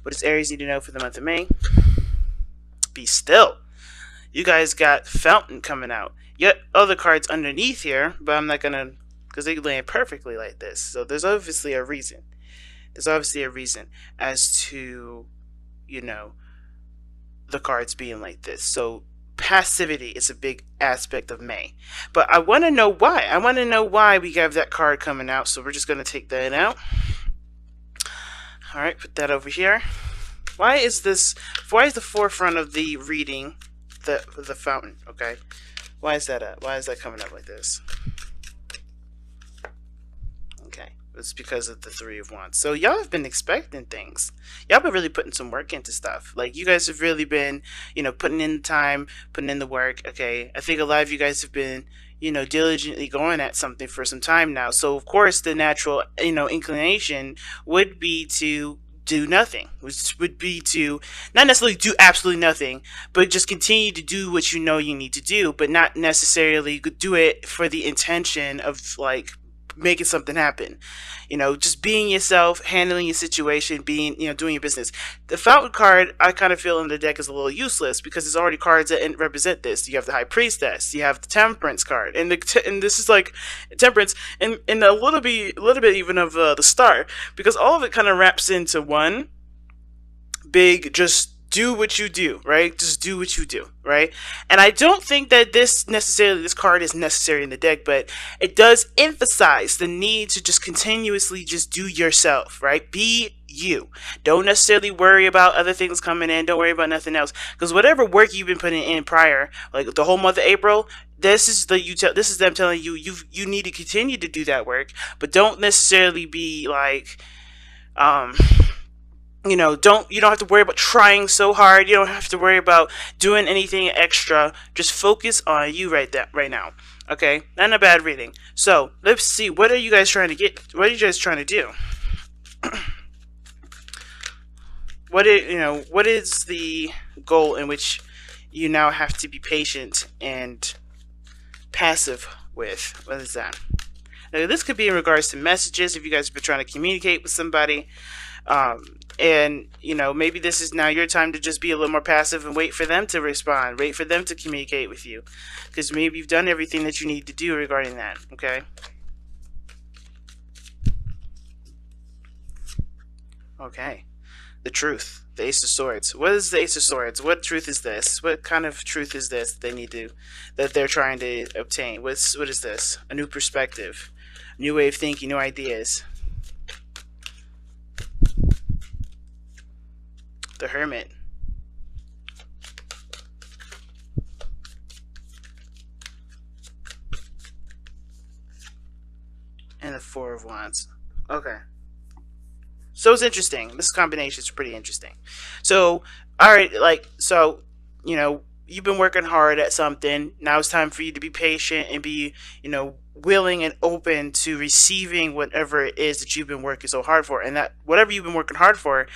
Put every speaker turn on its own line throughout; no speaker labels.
What does Aries need to know for the month of May? Be still. You guys got Fountain coming out. Yet other cards underneath here, but I'm not gonna, because they land perfectly like this. So there's obviously a reason. There's obviously a reason as to, you know, the cards being like this. So passivity is a big aspect of May. But I want to know why. I want to know why we have that card coming out. So we're just going to take that out. All right, put that over here. Why is this? Why is the forefront of the reading the fountain? Okay, why is that up? Why is that coming up like this? Okay, it's because of the Three of Wands. So y'all have been expecting things. Y'all been really putting some work into stuff. Like, you guys have really been, putting in the time, putting in the work. Okay, I think a lot of you guys have been, diligently going at something for some time now. So of course the natural, inclination would be to do nothing, which would be to not necessarily do absolutely nothing, but just continue to do what you know you need to do, but not necessarily do it for the intention of like making something happen. Just being yourself, handling your situation, being, doing your business. The Fountain card, I kind of feel in the deck is a little useless because there's already cards that represent this. You have the High Priestess, you have the Temperance card, and this is like Temperance, and a little bit even of the Star, because all of it kind of wraps into one big just do what you do, right? Just do what you do, right? And I don't think that this card is necessary in the deck, but it does emphasize the need to just continuously just do yourself, right? Be you. Don't necessarily worry about other things coming in. Don't worry about nothing else, because whatever work you've been putting in prior, like the whole month of April, this is them telling you you need to continue to do that work, but don't necessarily be like you don't have to worry about trying so hard. You don't have to worry about doing anything extra. Just focus on you right now. Okay, not a bad reading. So let's see, what are you guys trying to get? What are you guys trying to do? What is the goal in which you now have to be patient and passive with? What is that? Now, this could be in regards to messages, if you guys have been trying to communicate with somebody. And maybe this is now your time to just be a little more passive and wait for them to respond, wait for them to communicate with you, because maybe you've done everything that you need to do regarding that. Okay, the truth, the Ace of Swords. What is the Ace of Swords? What truth is this? What kind of truth is this that they're trying to obtain? What is this? A new perspective, new way of thinking, new ideas. The Hermit. And the Four of Wands. Okay. So it's interesting. This combination is pretty interesting. So, alright, you've been working hard at something. Now it's time for you to be patient and be, willing and open to receiving whatever it is that you've been working so hard for. And that whatever you've been working hard for,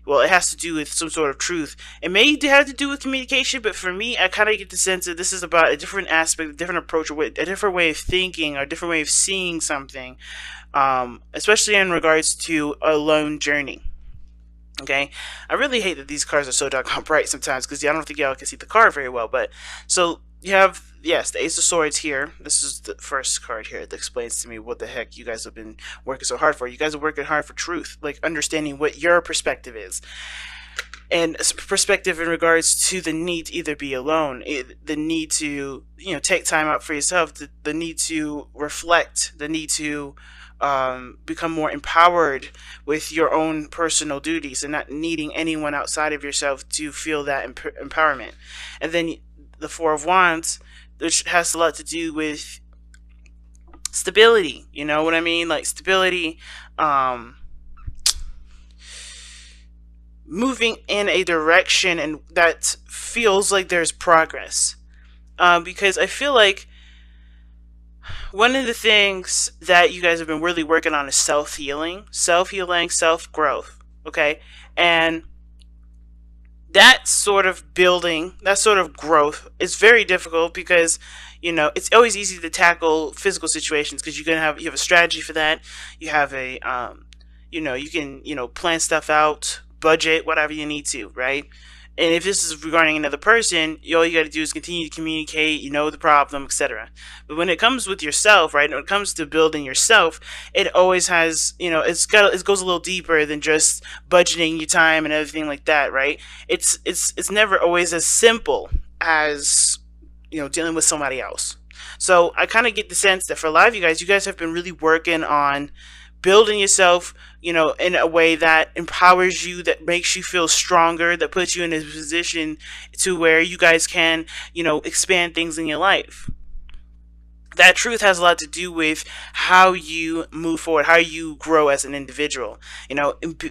well, it has to do with some sort of truth. It may have to do with communication, but for me, I kind of get the sense that this is about a different aspect, a different approach, a different way of thinking, or a different way of seeing something, especially in regards to a lone journey. Okay, I really hate that these cards are so doggone bright sometimes, because I don't think y'all can see the card very well. But so you have, yes, the Ace of Swords here. This is the first card here that explains to me what the heck you guys have been working so hard for. You guys are working hard for truth, like understanding what your perspective is, and perspective in regards to the need to either be alone, the need to take time out for yourself, the need to reflect, the need to become more empowered with your own personal duties and not needing anyone outside of yourself to feel that empowerment. And then the Four of Wands, which has a lot to do with stability. You know what I mean? Like stability, moving in a direction and that feels like there's progress. Because I feel like one of the things that you guys have been really working on is self-healing, self-growth, okay? And that sort of building, that sort of growth is very difficult because, it's always easy to tackle physical situations because you have a strategy for that. You have a, you can, plan stuff out budget whatever you need to, right? And if this is regarding another person, all you got to do is continue to communicate, the problem, etc. But when it comes with yourself, right, when it comes to building yourself, it always has, it goes a little deeper than just budgeting your time and everything like that, right? It's never always as simple as, dealing with somebody else. So I kind of get the sense that for a lot of you guys have been really working on building yourself, in a way that empowers you, that makes you feel stronger, that puts you in a position to where you guys can, expand things in your life. That truth has a lot to do with how you move forward, how you grow as an individual,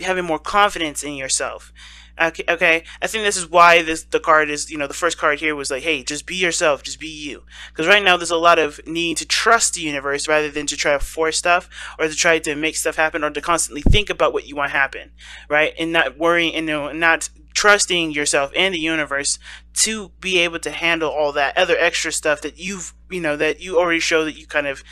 having more confidence in yourself. Okay. I think this is why the card is, the first card here was like, hey, just be yourself, just be you. Because right now there's a lot of need to trust the universe rather than to try to force stuff or to try to make stuff happen or to constantly think about what you want to happen, right? And not worrying and not trusting yourself and the universe to be able to handle all that other extra stuff that that you already show that you kind of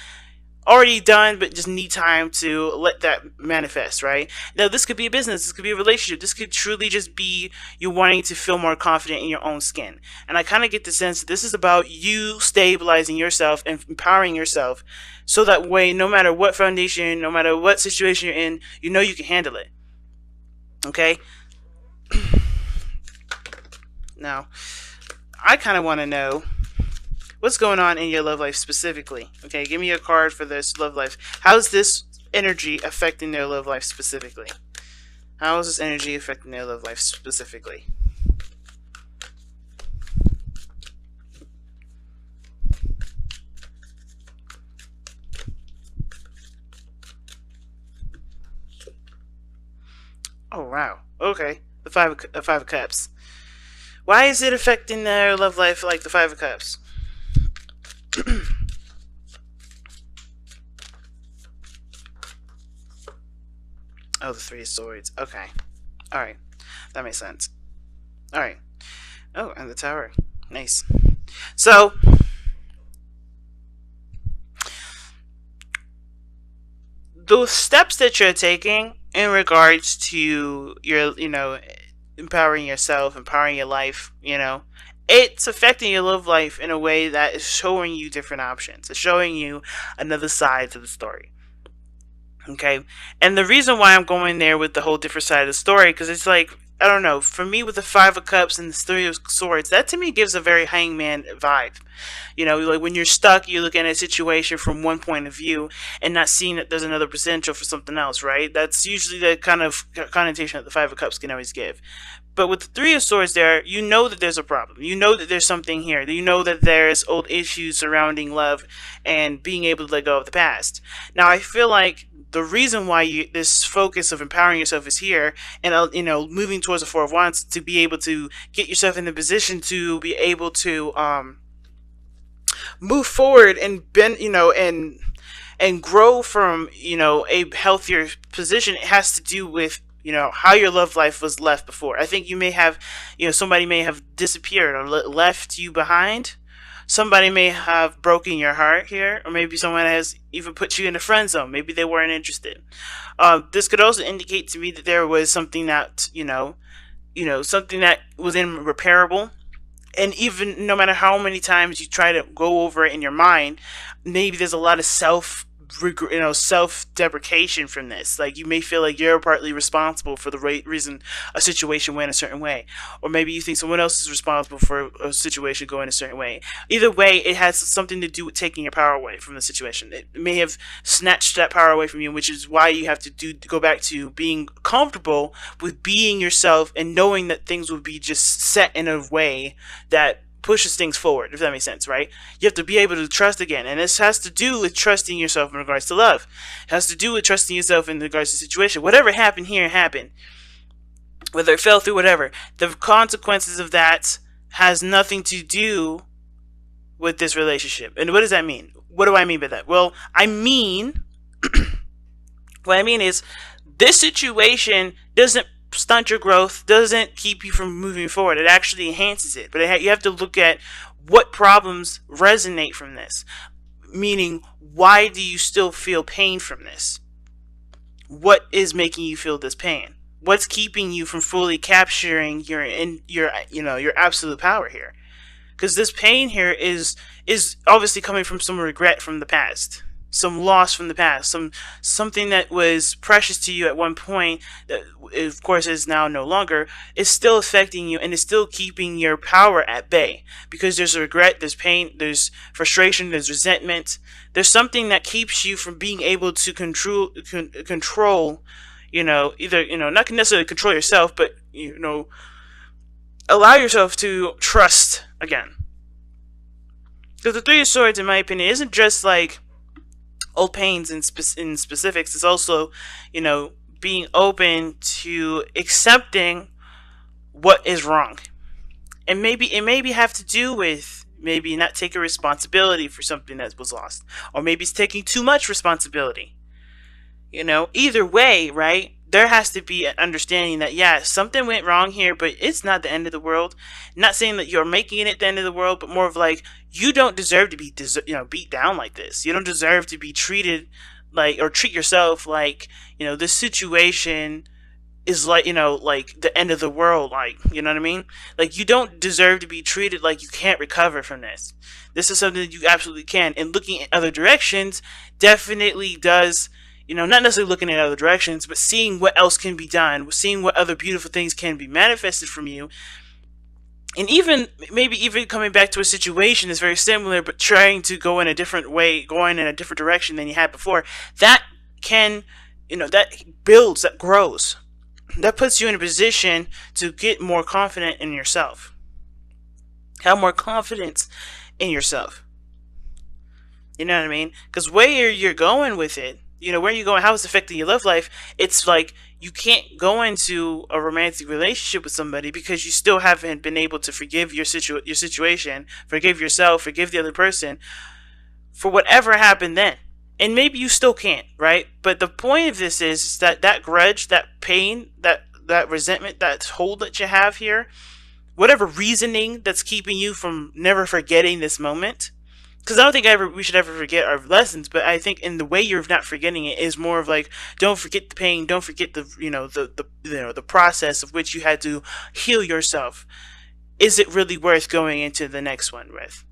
already done, but just need time to let that manifest, right? Now, this could be a business, this could be a relationship, this could truly just be you wanting to feel more confident in your own skin. And I kind of get the sense that this is about you stabilizing yourself and empowering yourself so that way, no matter what foundation, no matter what situation you're in, you can handle it. Okay? Now, I kind of want to know what's going on in your love life specifically. Okay, give me a card for this love life. How's this energy affecting their love life specifically? How is this energy affecting their love life specifically? Oh, wow. Okay. The Five of Cups. Why is it affecting their love life like the Five of Cups? Oh, the Three of Swords. Okay. Alright. That makes sense. Alright. Oh, and the Tower. Nice. So, those steps that you're taking in regards to your, empowering yourself, empowering your life, it's affecting your love life in a way that is showing you different options. It's showing you another side to the story. Okay? And the reason why I'm going there with the whole different side of the story, because it's like, I don't know, for me with the Five of Cups and the Three of Swords, that to me gives a very Hangman vibe. Like when you're stuck, you're looking at a situation from one point of view and not seeing that there's another potential for something else, right? That's usually the kind of connotation that the Five of Cups can always give. But with the Three of Swords there, you know that there's a problem. You know that there's something here. You know that there's old issues surrounding love and being able to let go of the past. Now, I feel like the reason why this focus of empowering yourself is here and, moving towards the Four of Wands to be able to get yourself in the position to be able to move forward and bend, and grow from, a healthier position. It has to do with how your love life was left before. I think you may have, somebody may have disappeared or left you behind. Somebody may have broken your heart here, or maybe someone has even put you in a friend zone. Maybe they weren't interested. This could also indicate to me that there was something that, something that was irreparable. And even no matter how many times you try to go over it in your mind, maybe there's a lot of self-deprecation from this. Like, you may feel like you're partly responsible for the reason a situation went a certain way, or maybe you think someone else is responsible for a situation going a certain way. Either way, it has something to do with taking your power away from the situation. It may have snatched that power away from you, which is why you have to go back to being comfortable with being yourself and knowing that things will be just set in a way that pushes things forward, if that makes sense, right? You have to be able to trust again, and this has to do with trusting yourself in regards to love. It has to do with trusting yourself in regards to the situation. Whatever happened here happened. Whether it fell through, whatever. The consequences of that has nothing to do with this relationship. And what does that mean? What do I mean by that? Well, what I mean is, this situation doesn't stunt your growth, doesn't keep you from moving forward. It actually enhances it. But you have to look at what problems resonate from this. Meaning, why do you still feel pain from this? What is making you feel this pain? What's keeping you from fully capturing your absolute power here? Because this pain here is obviously coming from some regret from the past, some loss from the past, something that was precious to you at one point that of course is now no longer, is still affecting you and is still keeping your power at bay, because there's regret, there's pain, there's frustration, there's resentment. There's something that keeps you from being able to control, either, not necessarily control yourself, but allow yourself to trust again. So the Three of Swords, in my opinion, isn't just like old pains in specifics. It's also, being open to accepting what is wrong. And maybe it maybe have to do with maybe not taking responsibility for something that was lost. Or maybe it's taking too much responsibility. Either way, right? There has to be an understanding that, yeah, something went wrong here, but it's not the end of the world. Not saying that you're making it the end of the world, but more of like, you don't deserve to be, beat down like this. You don't deserve to be treated like, or treat yourself like, this situation is like, like the end of the world. Like, you know what I mean? Like, you don't deserve to be treated like you can't recover from this. This is something that you absolutely can. And looking at other directions definitely does, not necessarily looking in other directions, but seeing what else can be done, seeing what other beautiful things can be manifested from you. And maybe even coming back to a situation that's very similar, but trying to go in a different way, going in a different direction than you had before. That can, that builds, that grows. That puts you in a position to get more confident in yourself. Have more confidence in yourself. You know what I mean? Because where you're going with it, where you're going, how it's affecting your love life, it's like you can't go into a romantic relationship with somebody because you still haven't been able to forgive your situation, forgive yourself, forgive the other person for whatever happened then. And maybe you still can't, right? But the point of this is that grudge, that pain, that resentment, that hold that you have here, whatever reasoning that's keeping you from never forgetting this moment. Because I don't think we should ever forget our lessons, but I think in the way you're not forgetting it is more of like, don't forget the pain, don't forget the process of which you had to heal yourself. Is it really worth going into the next one with?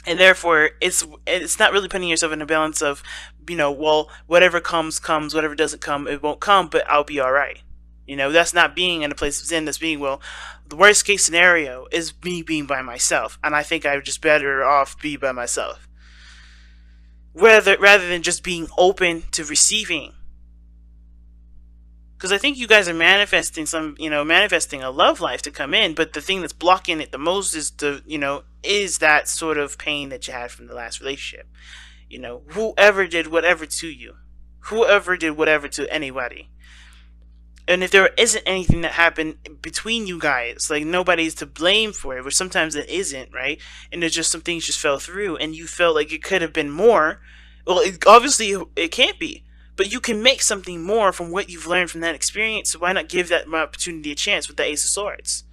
And therefore, it's not really putting yourself in a balance of, well, whatever comes, whatever doesn't come, it won't come, but I'll be all right. That's not being in a place of zen. That's being, well, the worst case scenario is me being by myself, and I think I'm just better off be by myself. Rather than just being open to receiving. Because I think you guys are manifesting manifesting a love life to come in, but the thing that's blocking it the most is is that sort of pain that you had from the last relationship. Whoever did whatever to you, whoever did whatever to anybody. And if there isn't anything that happened between you guys, like nobody's to blame for it, which sometimes it isn't, right? And there's just some things just fell through, and you felt like it could have been more. Well, obviously it can't be, but you can make something more from what you've learned from that experience. So why not give that opportunity a chance with the Ace of Swords?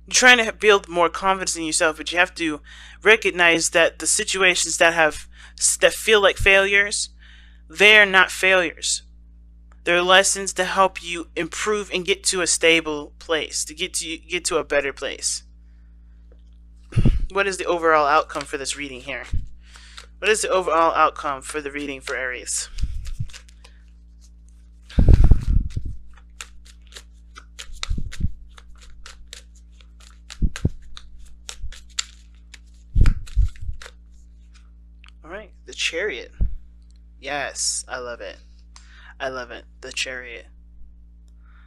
You're trying to build more confidence in yourself, but you have to recognize that the situations that feel like failures, they're not failures. They're lessons to help you improve and get to a stable place, to get to a better place. What is the overall outcome for this reading here? What is the overall outcome for the reading for Aries? Alright, the Chariot. Yes, I love it. I love it. The Chariot.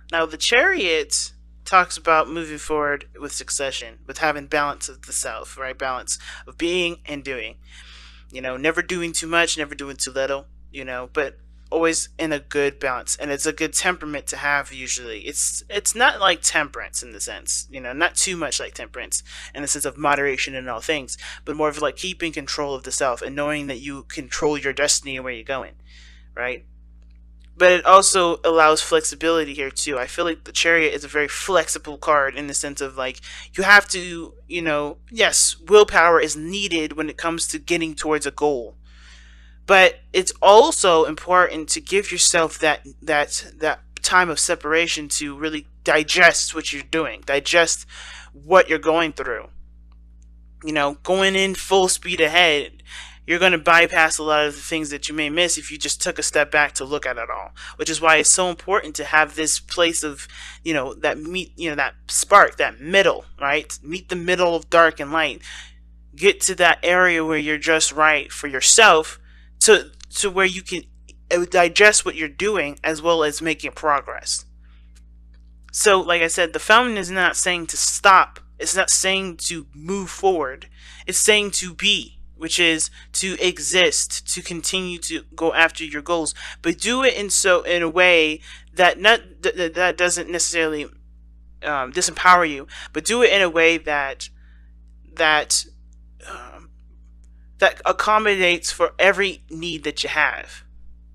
Now, the Chariot talks about moving forward with succession, with having balance of the self, right? Balance of being and doing. Never doing too much, never doing too little, but always in a good balance. And it's a good temperament to have usually. It's not like temperance in the sense, not too much like temperance in the sense of moderation in all things, but more of like keeping control of the self and knowing that you control your destiny and where you're going, right? But it also allows flexibility here too. I feel like the Chariot is a very flexible card in the sense of like, you have to, yes, willpower is needed when it comes to getting towards a goal. But it's also important to give yourself that time of separation to really digest what you're doing, digest what you're going through. Going in full speed ahead, you're going to bypass a lot of the things that you may miss if you just took a step back to look at it all. Which is why it's so important to have this place of, that spark, that middle, right? Meet the middle of dark and light. Get to that area where you're just right for yourself, to where you can digest what you're doing as well as making progress. So, like I said, the fountain is not saying to stop. It's not saying to move forward. It's saying to be, which is to exist, to continue to go after your goals, but do it in a way that doesn't necessarily disempower you, but do it in a way that um, that accommodates for every need that you have.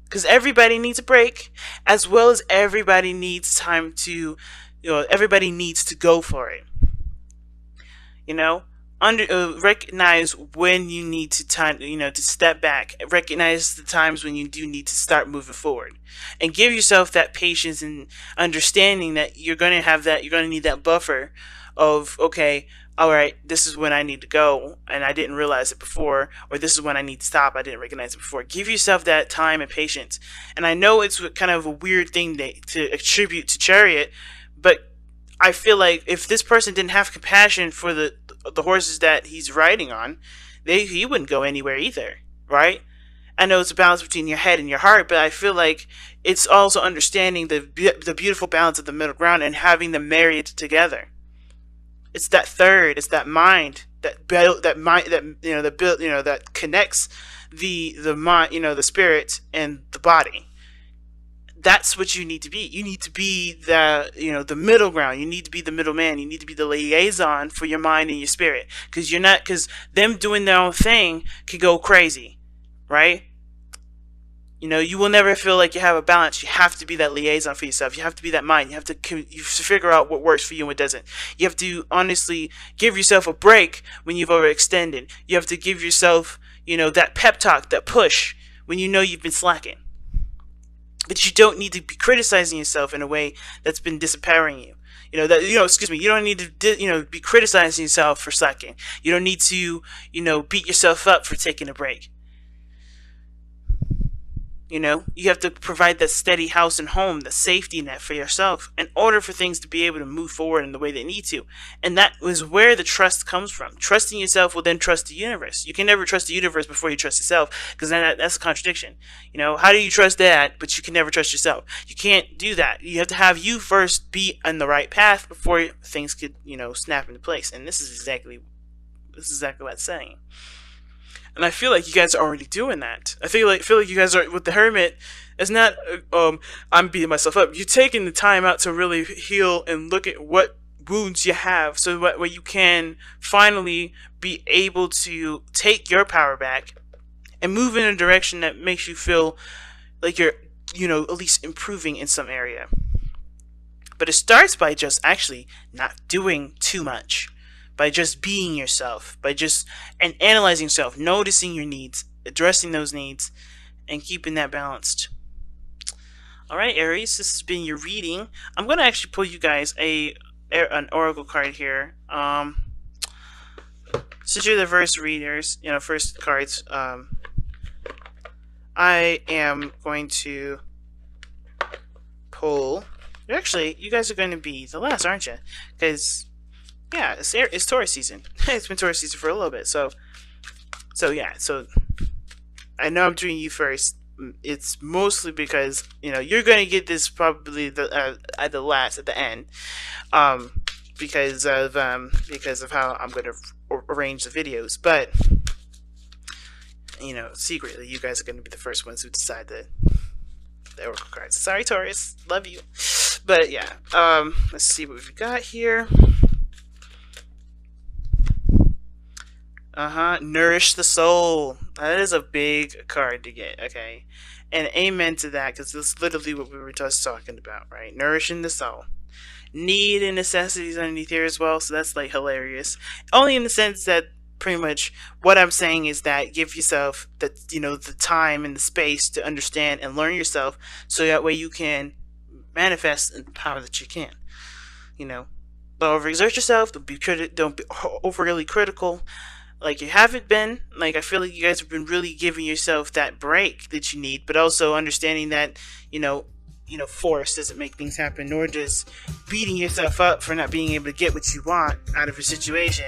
Because everybody needs a break, as well as everybody needs time to, everybody needs to go for it. You know, recognize when you need to to step back. Recognize the times when you do need to start moving forward, and give yourself that patience and understanding that you're going to have that. You're going to need that buffer of, okay, all right, this is when I need to go, and I didn't realize it before, or this is when I need to stop, I didn't recognize it before. Give yourself that time and patience. And I know it's kind of a weird thing to attribute to Chariot, but I feel like if this person didn't have compassion for the horses that he's riding on, he wouldn't go anywhere either, right? I know it's a balance between your head and your heart, but I feel like it's also understanding the beautiful balance of the middle ground and having them married together. It's that third. It's that mind. That mind. That connects the mind. The spirit and the body. That's what you need to be. You need to be the middle ground. You need to be the middleman. You need to be the liaison for your mind and your spirit. Because them doing their own thing can go crazy, right? You will never feel like you have a balance. You have to be that liaison for yourself. You have to be that mind. You have to figure out what works for you and what doesn't. You have to honestly give yourself a break when you've overextended. You have to give yourself, that pep talk, that push when you know you've been slacking. But you don't need to be criticizing yourself in a way that's been disempowering you. Excuse me, you don't need to, be criticizing yourself for slacking. You don't need to, beat yourself up for taking a break. You have to provide that steady house and home, the safety net for yourself in order for things to be able to move forward in the way they need to. And that is where the trust comes from. Trusting yourself will then trust the universe. You can never trust the universe before you trust yourself, because then that's a contradiction. How do you trust that, but you can never trust yourself? You can't do that. You have to have you first be on the right path before things could, snap into place. And this is exactly what it's saying. And I feel like you guys are already doing that. I feel like you guys are with the Hermit. It's not I'm beating myself up. You're taking the time out to really heal and look at what wounds you have, so that way you can finally be able to take your power back and move in a direction that makes you feel like you're at least improving in some area. But it starts by just actually not doing too much. By just being yourself, and analyzing yourself, noticing your needs, addressing those needs, and keeping that balanced. Alright, Aries, this has been your reading. I'm going to actually pull you guys an oracle card here. Since you're the first readers, first cards, I am going to pull... Actually, you guys are going to be the last, aren't you? Because... yeah, it's Taurus season. It's been Taurus season for a little bit, so yeah. So I know I'm doing you first. It's mostly because you're gonna get this probably at the end, because of how I'm gonna arrange the videos. But secretly, you guys are gonna be the first ones who decide the oracle cards. Sorry, Taurus, love you, but yeah. Let's see what we've got here. Nourish the soul. That is a big card to get, okay? And amen to that, because that's literally what we were just talking about, right? Nourishing the soul. Need and necessities underneath here as well, so that's like hilarious. Only in the sense that pretty much what I'm saying is that give yourself the, the time and the space to understand and learn yourself, so that way you can manifest in the power that you can. You know, don't overexert yourself. Don't be overly critical like you haven't been. Like, I feel like you guys have been really giving yourself that break that you need, but also understanding that force doesn't make things happen, nor does beating yourself up for not being able to get what you want out of a situation